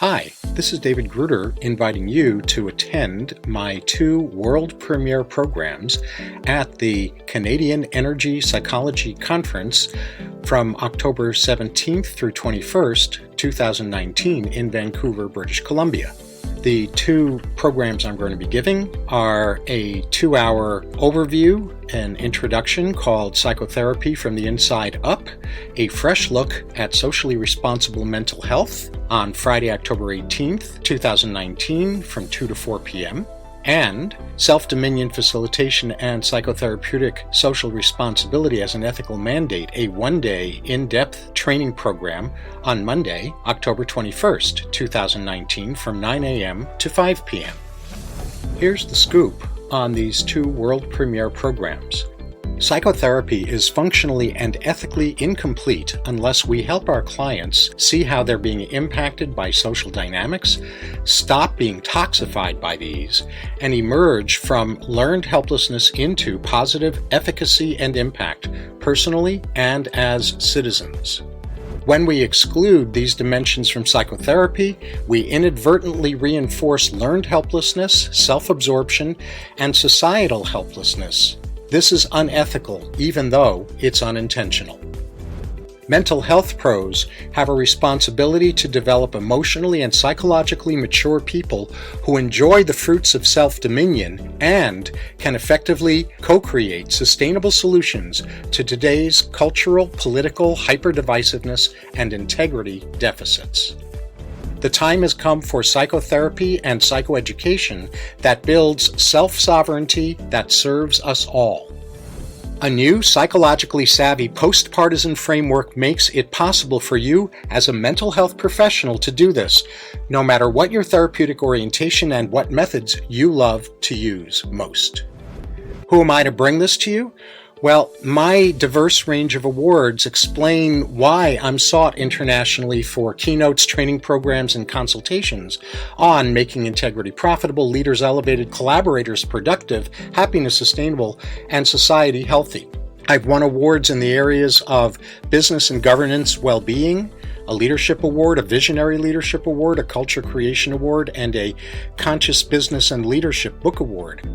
Hi, this is David Gruder inviting you to attend my two world premiere programs at the Canadian Energy Psychology Conference from October 17th through 21st, 2019 in Vancouver, British Columbia. The two programs I'm going to be giving are a 2-hour overview and introduction called Psychotherapy from the Inside Up, a fresh look at socially responsible mental health on Friday, October 18th, 2019 from 2 to 4 p.m., and Self-Dominion Facilitation and Psychotherapeutic Social Responsibility as an Ethical Mandate, a one-day in-depth training program on Monday, October 21st, 2019 from 9 a.m. to 5 p.m. Here's the scoop on these two world premiere programs. Psychotherapy is functionally and ethically incomplete unless we help our clients see how they're being impacted by social dynamics, stop being toxified by these, and emerge from learned helplessness into positive efficacy and impact, personally and as citizens. When we exclude these dimensions from psychotherapy, we inadvertently reinforce learned helplessness, self-absorption, and societal helplessness. This is unethical, even though it's unintentional. Mental health pros have a responsibility to develop emotionally and psychologically mature people who enjoy the fruits of self-dominion and can effectively co-create sustainable solutions to today's cultural, political, hyper-divisiveness and integrity deficits. The time has come for psychotherapy and psychoeducation that builds self-sovereignty that serves us all. A new psychologically savvy post-partisan framework makes it possible for you as a mental health professional to do this, no matter what your therapeutic orientation and what methods you love to use most. Who am I to bring this to you? Well, my diverse range of awards explain why I'm sought internationally for keynotes, training programs, and consultations on making integrity profitable, leaders elevated, collaborators productive, happiness sustainable, and society healthy. I've won awards in the areas of business and governance well-being, a leadership award, a visionary leadership award, a culture creation award, and a conscious business and leadership book award.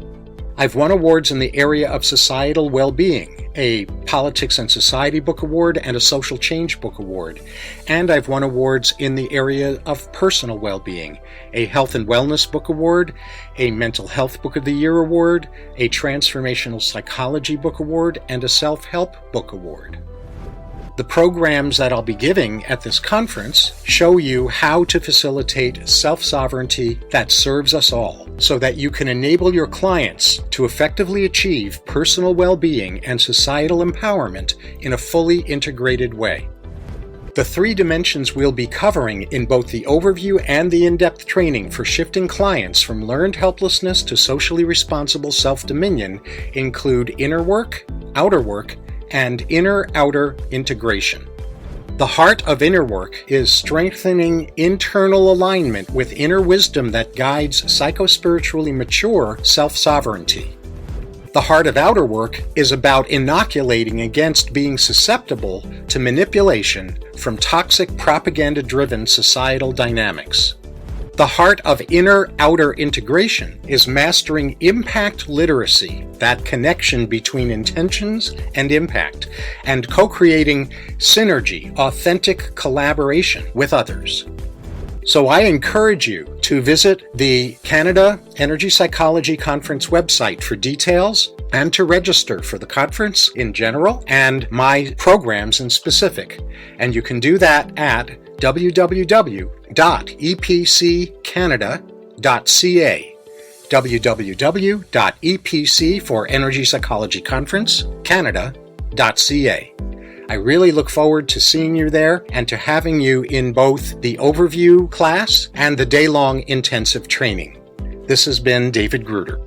I've won awards in the area of societal well-being, a Politics and Society Book Award and a Social Change Book Award. And I've won awards in the area of personal well-being, a Health and Wellness Book Award, a Mental Health Book of the Year Award, a Transformational Psychology Book Award, and a Self-Help Book Award. The programs that I'll be giving at this conference show you how to facilitate self-sovereignty that serves us all, so that you can enable your clients to effectively achieve personal well-being and societal empowerment in a fully integrated way. The three dimensions we'll be covering in both the overview and the in-depth training for shifting clients from learned helplessness to socially responsible self-dominion include inner work, outer work, and inner-outer integration. The heart of inner work is strengthening internal alignment with inner wisdom that guides psychospiritually mature self-sovereignty. The heart of outer work is about inoculating against being susceptible to manipulation from toxic propaganda-driven societal dynamics. The heart of inner-outer integration is mastering impact literacy, that connection between intentions and impact, and co-creating synergy, authentic collaboration with others. So I encourage you to visit the Canada Energy Psychology Conference website for details and to register for the conference in general and my programs in specific. And you can do that at www.epccanada.ca, www.epc for Energy Psychology Conference, Canada.ca. I really look forward to seeing you there and to having you in both the overview class and the day-long intensive training. This has been David Gruder.